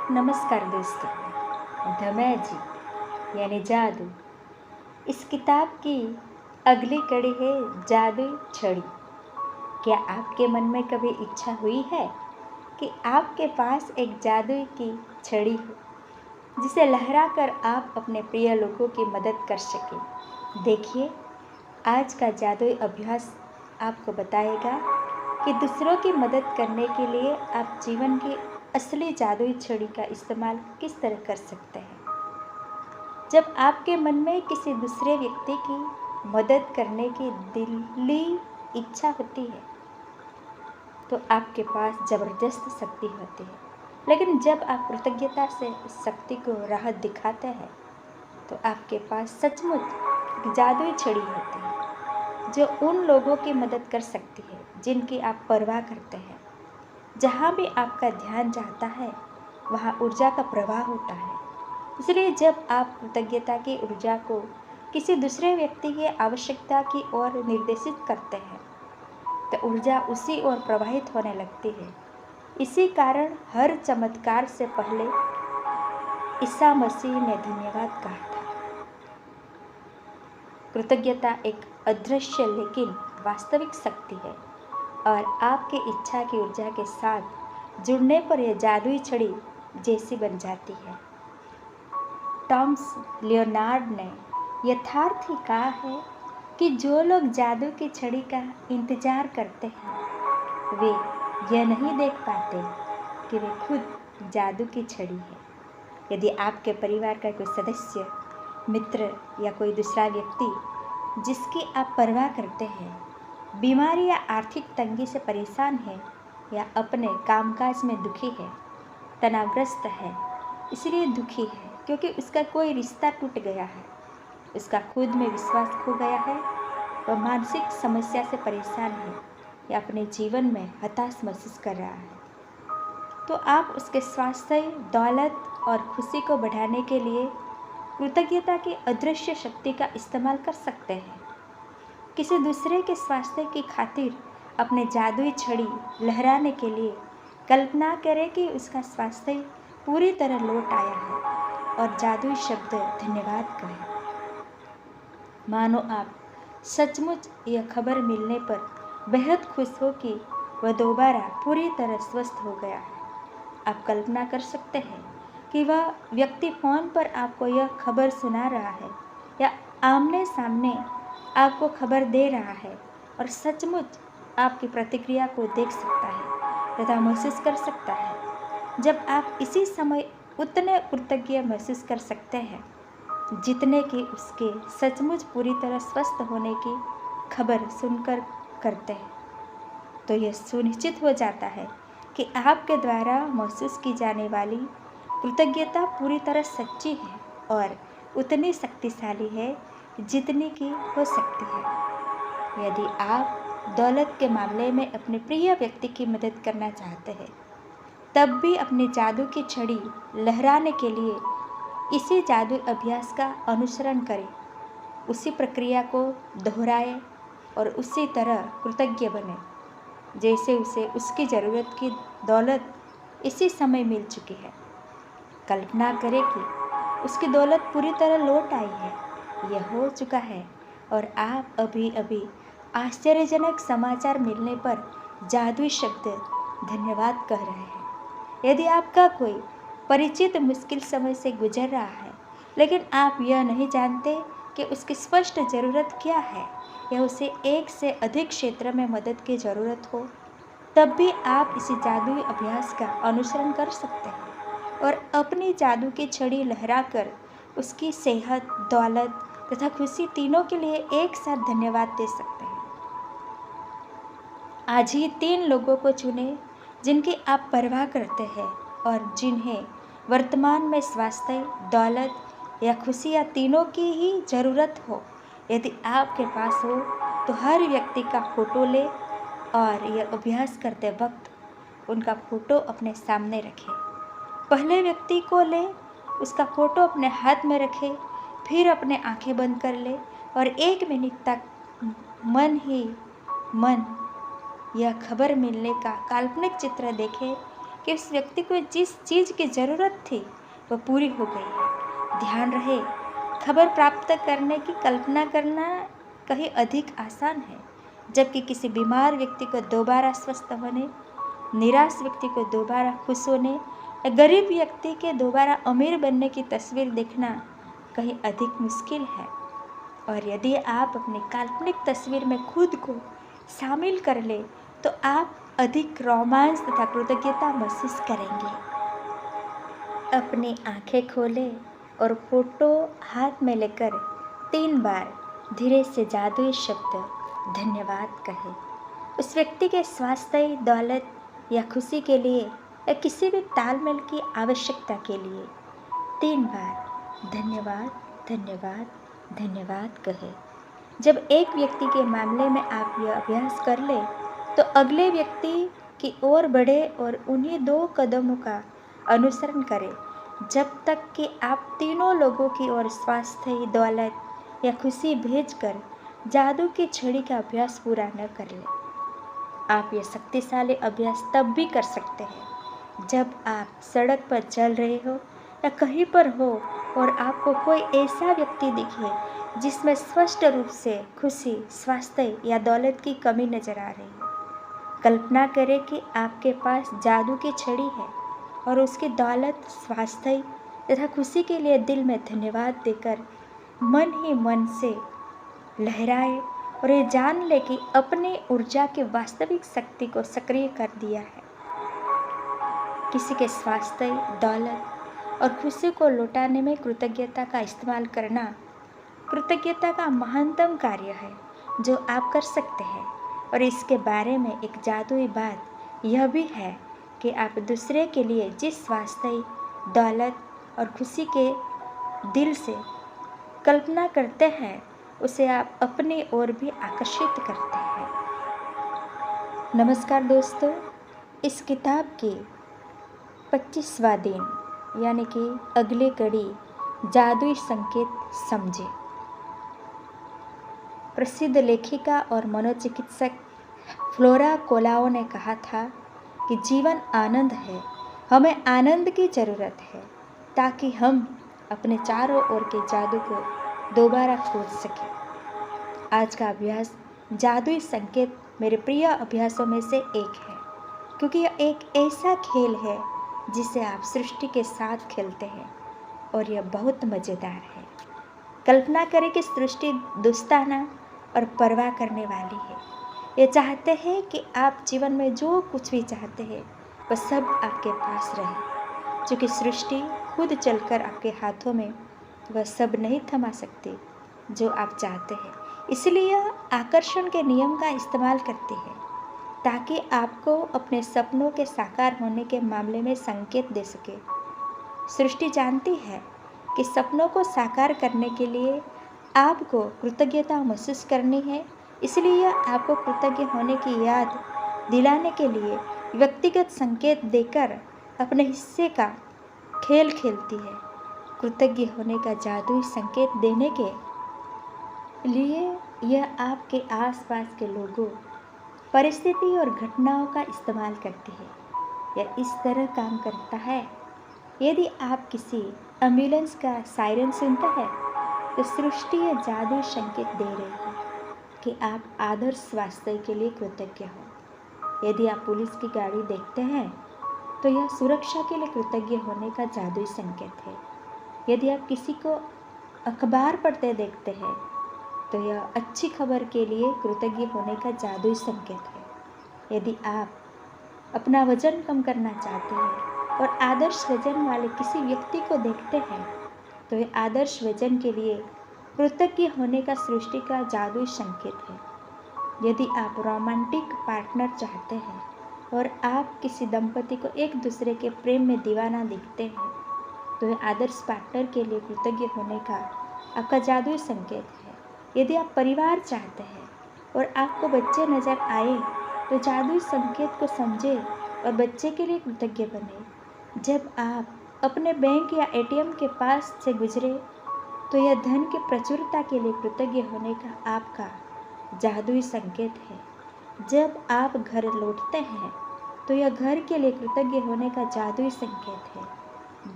नमस्कार दोस्तों, the magic यानी जादू। इस किताब की अगली कड़ी है जादुई छड़ी। क्या आपके मन में कभी इच्छा हुई है कि आपके पास एक जादुई की छड़ी हो जिसे लहराकर आप अपने प्रिय लोगों की मदद कर सकें? देखिए, आज का जादुई अभ्यास आपको बताएगा कि दूसरों की मदद करने के लिए आप जीवन की असली जादुई छड़ी का इस्तेमाल किस तरह कर सकते हैं। जब आपके मन में किसी दूसरे व्यक्ति की मदद करने की दिली इच्छा होती है तो आपके पास ज़बरदस्त शक्ति होती है, लेकिन जब आप कृतज्ञता से इस शक्ति को राहत दिखाते हैं तो आपके पास सचमुच एक जादुई छड़ी होती है जो उन लोगों की मदद कर सकती है जिनकी आप परवाह करते हैं। जहाँ भी आपका ध्यान जाता है वहाँ ऊर्जा का प्रवाह होता है। इसलिए जब आप कृतज्ञता की ऊर्जा को किसी दूसरे व्यक्ति की आवश्यकता की ओर निर्देशित करते हैं तो ऊर्जा उसी ओर प्रवाहित होने लगती है। इसी कारण हर चमत्कार से पहले ईसा मसीह ने धन्यवाद कहा था। कृतज्ञता एक अदृश्य लेकिन वास्तविक शक्ति है और आपकी इच्छा की ऊर्जा के साथ जुड़ने पर यह जादुई छड़ी जैसी बन जाती है। टॉमस लियोनार्ड ने यथार्थ ही कहा है कि जो लोग जादू की छड़ी का इंतजार करते हैं वे यह नहीं देख पाते कि वे खुद जादू की छड़ी है। यदि आपके परिवार का कोई सदस्य, मित्र या कोई दूसरा व्यक्ति जिसकी आप परवाह करते हैं बीमारी या आर्थिक तंगी से परेशान है या अपने कामकाज में दुखी है, तनावग्रस्त है, इसलिए दुखी है क्योंकि उसका कोई रिश्ता टूट गया है, उसका खुद में विश्वास खो गया है, वह मानसिक समस्या से परेशान है या अपने जीवन में हताश महसूस कर रहा है, तो आप उसके स्वास्थ्य, दौलत और खुशी को बढ़ाने के लिए कृतज्ञता की अदृश्य शक्ति का इस्तेमाल कर सकते हैं। किसी दूसरे के स्वास्थ्य की खातिर अपने जादुई छड़ी लहराने के लिए कल्पना करें कि उसका स्वास्थ्य पूरी तरह लौट आया है और जादुई शब्द धन्यवाद कहें। मानो आप सचमुच यह खबर मिलने पर बेहद खुश हो कि वह दोबारा पूरी तरह स्वस्थ हो गया है। आप कल्पना कर सकते हैं कि वह व्यक्ति फ़ोन पर आपको यह खबर सुना रहा है या आमने सामने आपको खबर दे रहा है और सचमुच आपकी प्रतिक्रिया को देख सकता है तथा महसूस कर सकता है। जब आप इसी समय उतने कृतज्ञ महसूस कर सकते हैं जितने कि उसके सचमुच पूरी तरह स्वस्थ होने की खबर सुनकर करते हैं, तो यह सुनिश्चित हो जाता है कि आपके द्वारा महसूस की जाने वाली कृतज्ञता पूरी तरह सच्ची है और उतनी शक्तिशाली है जितनी की हो सकती है। यदि आप दौलत के मामले में अपने प्रिय व्यक्ति की मदद करना चाहते हैं तब भी अपनी जादू की छड़ी लहराने के लिए इसी जादू अभ्यास का अनुसरण करें, उसी प्रक्रिया को दोहराएं और उसी तरह कृतज्ञ बने जैसे उसे उसकी ज़रूरत की दौलत इसी समय मिल चुकी है। कल्पना करें कि उसकी दौलत पूरी तरह लौट आई है, यह हो चुका है और आप अभी अभी आश्चर्यजनक समाचार मिलने पर जादुई शब्द धन्यवाद कह रहे हैं। यदि आपका कोई परिचित मुश्किल समय से गुजर रहा है लेकिन आप यह नहीं जानते कि उसकी स्पष्ट ज़रूरत क्या है या उसे एक से अधिक क्षेत्र में मदद की ज़रूरत हो, तब भी आप इसी जादुई अभ्यास का अनुसरण कर सकते हैं और अपनी जादू की छड़ी लहराकर उसकी सेहत, दौलत तथा खुशी तीनों के लिए एक साथ धन्यवाद दे सकते हैं। आज ही 3 लोगों को चुनें जिनकी आप परवाह करते हैं और जिन्हें वर्तमान में स्वास्थ्य, दौलत या खुशी या तीनों की ही ज़रूरत हो। यदि आपके पास हो तो हर व्यक्ति का फ़ोटो लें और यह अभ्यास करते वक्त उनका फ़ोटो अपने सामने रखें। पहले व्यक्ति को लें, उसका फ़ोटो अपने हाथ में रखें, फिर अपने आंखें बंद कर लें और 1 मिनट तक मन ही मन यह खबर मिलने का काल्पनिक चित्र देखें कि उस व्यक्ति को जिस चीज़ की ज़रूरत थी वह पूरी हो गई है। ध्यान रहे, खबर प्राप्त करने की कल्पना करना कहीं अधिक आसान है, जबकि किसी बीमार व्यक्ति को दोबारा स्वस्थ होने, निराश व्यक्ति को दोबारा खुश होने या गरीब व्यक्ति के दोबारा अमीर बनने की तस्वीर देखना कहीं अधिक मुश्किल है। और यदि आप अपनी काल्पनिक तस्वीर में खुद को शामिल कर ले तो आप अधिक रोमांच तथा कृतज्ञता महसूस करेंगे। अपनी आंखें खोलें और फोटो हाथ में लेकर 3 बार धीरे से जादुई शब्द धन्यवाद कहें। उस व्यक्ति के स्वास्थ्य, दौलत या खुशी के लिए या किसी भी तालमेल की आवश्यकता के लिए 3 बार धन्यवाद धन्यवाद धन्यवाद कहें। जब एक व्यक्ति के मामले में आप यह अभ्यास कर ले तो अगले व्यक्ति की ओर बढ़े और उन्हीं 2 कदमों का अनुसरण करें जब तक कि आप तीनों लोगों की ओर स्वास्थ्य, दौलत या खुशी भेजकर जादू की छड़ी का अभ्यास पूरा न कर लें। आप यह शक्तिशाली अभ्यास तब भी कर सकते हैं जब आप सड़क पर चल रहे हो या कहीं पर हो और आपको कोई ऐसा व्यक्ति दिखे जिसमें स्पष्ट रूप से खुशी, स्वास्थ्य या दौलत की कमी नजर आ रही है। कल्पना करें कि आपके पास जादू की छड़ी है और उसकी दौलत, स्वास्थ्य तथा खुशी के लिए दिल में धन्यवाद देकर मन ही मन से लहराए और ये जान ले कि अपनी ऊर्जा की वास्तविक शक्ति को सक्रिय कर दिया है। किसी के स्वास्थ्य, दौलत और खुशी को लौटाने में कृतज्ञता का इस्तेमाल करना कृतज्ञता का महानतम कार्य है जो आप कर सकते हैं। और इसके बारे में एक जादुई बात यह भी है कि आप दूसरे के लिए जिस स्वास्थ्य, दौलत और खुशी के दिल से कल्पना करते हैं उसे आप अपनी ओर भी आकर्षित करते हैं। नमस्कार दोस्तों, इस किताब की 25वां दिन यानी कि अगली कड़ी जादुई संकेत समझे। प्रसिद्ध लेखिका और मनोचिकित्सक फ्लोरा कोलाओ ने कहा था कि जीवन आनंद है, हमें आनंद की ज़रूरत है ताकि हम अपने चारों ओर के जादू को दोबारा खोज सकें। आज का अभ्यास जादुई संकेत मेरे प्रिय अभ्यासों में से एक है, क्योंकि यह एक ऐसा खेल है जिसे आप सृष्टि के साथ खेलते हैं और यह बहुत मज़ेदार है। कल्पना करें कि सृष्टि दोस्ताना और परवाह करने वाली है। ये चाहते हैं कि आप जीवन में जो कुछ भी चाहते हैं वह सब आपके पास रहे। क्योंकि सृष्टि खुद चलकर आपके हाथों में वह सब नहीं थमा सकती जो आप चाहते हैं, इसलिए यह आकर्षण के नियम का इस्तेमाल करती है ताकि आपको अपने सपनों के साकार होने के मामले में संकेत दे सके। सृष्टि जानती है कि सपनों को साकार करने के लिए आपको कृतज्ञता महसूस करनी है, इसलिए यह आपको कृतज्ञ होने की याद दिलाने के लिए व्यक्तिगत संकेत देकर अपने हिस्से का खेल खेलती है। कृतज्ञ होने का जादुई संकेत देने के लिए यह आपके आसपास के लोगों, परिस्थिति और घटनाओं का इस्तेमाल करती है। यह इस तरह काम करता है, यदि आप किसी एम्बुलेंस का सायरन सुनते हैं तो सृष्टि यह जादुई संकेत दे रही है कि आप आदर्श स्वास्थ्य के लिए कृतज्ञ हो। यदि आप पुलिस की गाड़ी देखते हैं तो यह सुरक्षा के लिए कृतज्ञ होने का जादुई संकेत है। यदि आप किसी को अखबार पढ़ते देखते हैं तो यह अच्छी खबर के लिए कृतज्ञ होने का जादुई संकेत है। यदि आप अपना वजन कम करना चाहते हैं और आदर्श वजन वाले किसी व्यक्ति को देखते हैं तो यह आदर्श वजन के लिए कृतज्ञ होने का सृष्टि का जादुई संकेत है। यदि आप रोमांटिक पार्टनर चाहते हैं और आप किसी दंपति को एक दूसरे के प्रेम में दीवाना दिखते हैं तो यह आदर्श पार्टनर के लिए कृतज्ञ होने का आपका जादुई संकेत है। यदि आप परिवार चाहते हैं और आपको बच्चे नज़र आए तो जादुई संकेत को समझें और बच्चे के लिए कृतज्ञ बने। जब आप अपने बैंक या एटीएम के पास से गुजरे तो यह धन की प्रचुरता के लिए कृतज्ञ होने का आपका जादुई संकेत है। जब आप घर लौटते हैं तो यह घर के लिए कृतज्ञ होने का जादुई संकेत है।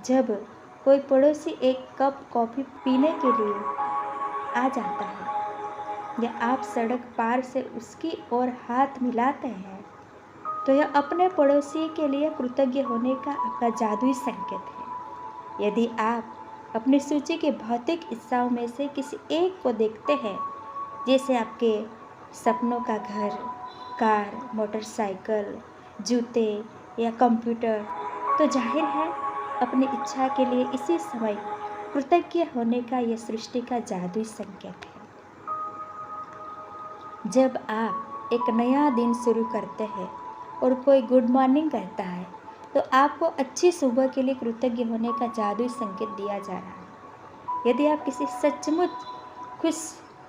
जब कोई पड़ोसी एक कप कॉफ़ी पीने के लिए आ जाता है या आप सड़क पार से उसकी ओर हाथ मिलाते हैं, तो यह अपने पड़ोसी के लिए कृतज्ञ होने का आपका जादुई संकेत है। यदि आप अपनी सूची के भौतिक हिस्सों में से किसी एक को देखते हैं, जैसे आपके सपनों का घर, कार, मोटरसाइकिल, जूते या कंप्यूटर, तो जाहिर है अपनी इच्छा के लिए इसी समय कृतज्ञ होने का यह सृष्टि का जादुई संकेत है। जब आप एक नया दिन शुरू करते हैं और कोई गुड मॉर्निंग कहता है, तो आपको अच्छी सुबह के लिए कृतज्ञ होने का जादुई संकेत दिया जा रहा है। यदि आप किसी सचमुच खुश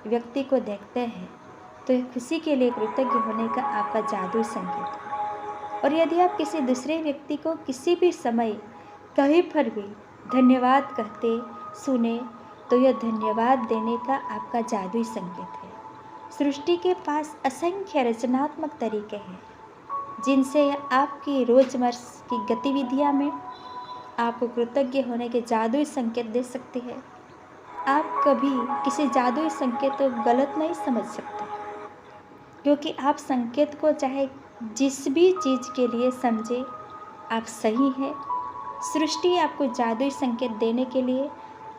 व्यक्ति को देखते हैं, तो यह खुशी के लिए कृतज्ञ होने का आपका जादुई संकेत है। और यदि आप किसी दूसरे व्यक्ति को किसी भी समय कहीं पर भी धन्यवाद कहते सुने, तो यह धन्यवाद देने का आपका जादुई संकेत है। सृष्टि के पास असंख्य रचनात्मक तरीके हैं जिनसे आपकी रोज़मर्रा की गतिविधियों में आपको कृतज्ञ होने के जादुई संकेत दे सकती है। आप कभी किसी जादुई संकेत को गलत नहीं समझ सकते, क्योंकि आप संकेत को चाहे जिस भी चीज़ के लिए समझे, आप सही है। सृष्टि आपको जादुई संकेत देने के लिए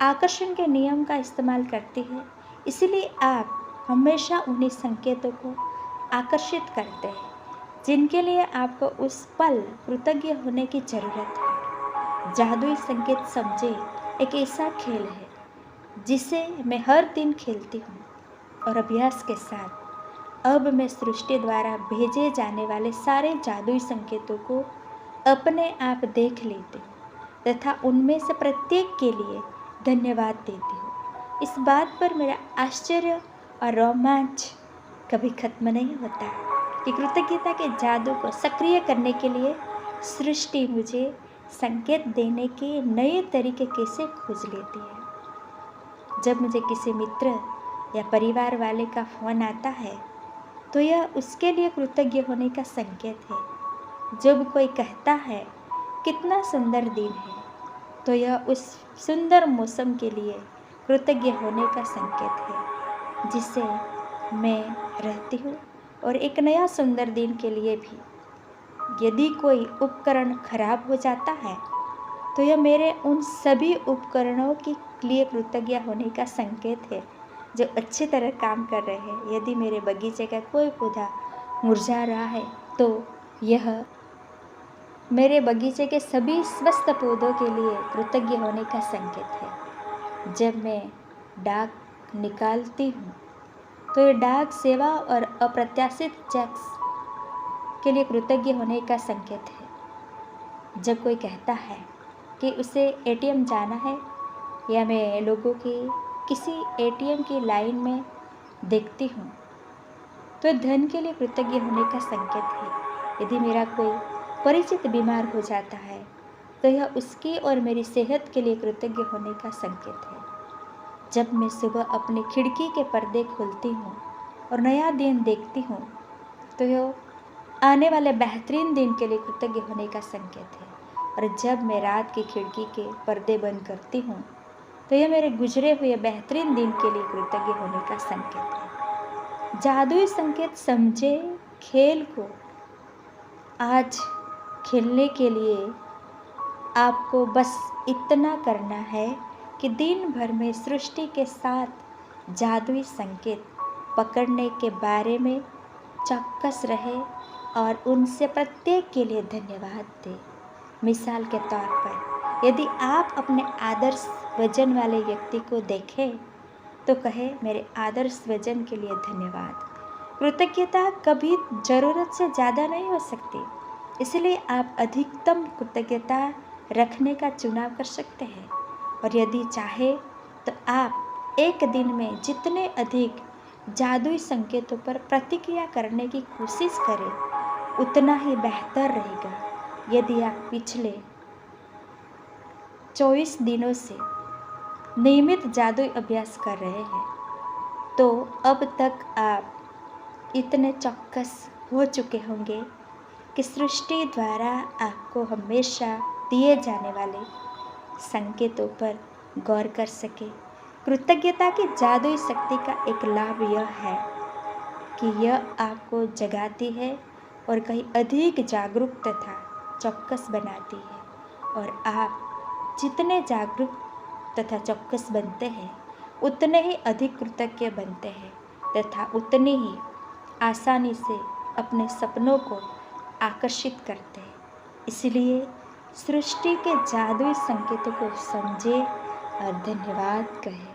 आकर्षण के नियम का इस्तेमाल करती है, इसलिए आप हमेशा उन्हीं संकेतों को आकर्षित करते हैं जिनके लिए आपको उस पल कृतज्ञ होने की ज़रूरत है। जादुई संकेत समझे एक ऐसा खेल है जिसे मैं हर दिन खेलती हूँ, और अभ्यास के साथ अब मैं सृष्टि द्वारा भेजे जाने वाले सारे जादुई संकेतों को अपने आप देख लेती हूँ तथा उनमें से प्रत्येक के लिए धन्यवाद देती हूँ। इस बात पर मेरा आश्चर्य और रोमांच कभी खत्म नहीं होता कि कृतज्ञता के जादू को सक्रिय करने के लिए सृष्टि मुझे संकेत देने के नए तरीके कैसे खोज लेती है। जब मुझे किसी मित्र या परिवार वाले का फ़ोन आता है, तो यह उसके लिए कृतज्ञ होने का संकेत है। जब कोई कहता है कितना सुंदर दिन है, तो यह उस सुंदर मौसम के लिए कृतज्ञ होने का संकेत है जिसे मैं रहती हूँ, और एक नया सुंदर दिन के लिए भी। यदि कोई उपकरण खराब हो जाता है, तो यह मेरे उन सभी उपकरणों के लिए कृतज्ञ होने का संकेत है जो अच्छी तरह काम कर रहे हैं। यदि मेरे बगीचे का कोई पौधा मुरझा रहा है, तो यह मेरे बगीचे के सभी स्वस्थ पौधों के लिए कृतज्ञ होने का संकेत है। जब मैं डाक निकालती हूँ, तो ये डाक सेवा और अप्रत्याशित चेक्स के लिए कृतज्ञ होने का संकेत है। जब कोई कहता है कि उसे एटीएम जाना है, या मैं लोगों की किसी एटीएम की लाइन में देखती हूँ, तो धन के लिए कृतज्ञ होने का संकेत है। यदि मेरा कोई परिचित बीमार हो जाता है, तो यह उसकी और मेरी सेहत के लिए कृतज्ञ होने का संकेत है। जब मैं सुबह अपनी खिड़की के पर्दे खोलती हूँ और नया दिन देखती हूँ, तो यह आने वाले बेहतरीन दिन के लिए कृतज्ञ होने का संकेत है। और जब मैं रात की खिड़की के पर्दे बंद करती हूँ, तो यह मेरे गुजरे हुए बेहतरीन दिन के लिए कृतज्ञ होने का संकेत है। जादुई संकेत समझे खेल को आज खेलने के लिए आपको बस इतना करना है कि दिन भर में सृष्टि के साथ जादुई संकेत पकड़ने के बारे में चौकस रहे और उनसे प्रत्येक के लिए धन्यवाद दें। मिसाल के तौर पर, यदि आप अपने आदर्श वजन वाले व्यक्ति को देखें, तो कहे मेरे आदर्श वजन के लिए धन्यवाद। कृतज्ञता कभी ज़रूरत से ज़्यादा नहीं हो सकती, इसलिए आप अधिकतम कृतज्ञता रखने का चुनाव कर सकते हैं। और यदि चाहे तो आप एक दिन में जितने अधिक जादुई संकेतों पर प्रतिक्रिया करने की कोशिश करें, उतना ही बेहतर रहेगा। यदि आप पिछले 24 दिनों से नियमित जादुई अभ्यास कर रहे हैं, तो अब तक आप इतने चौकस हो चुके होंगे कि सृष्टि द्वारा आपको हमेशा दिए जाने वाले संकेतों पर गौर कर सके। कृतज्ञता की जादुई शक्ति का एक लाभ यह है कि यह आपको जगाती है और कहीं अधिक जागरूक तथा चौकस बनाती है। और आप जितने जागरूक तथा चौकस बनते हैं उतने ही अधिक कृतज्ञ बनते हैं तथा उतनी ही आसानी से अपने सपनों को आकर्षित करते हैं। इसलिए सृष्टि के जादुई संकेतों को समझें और धन्यवाद कहें।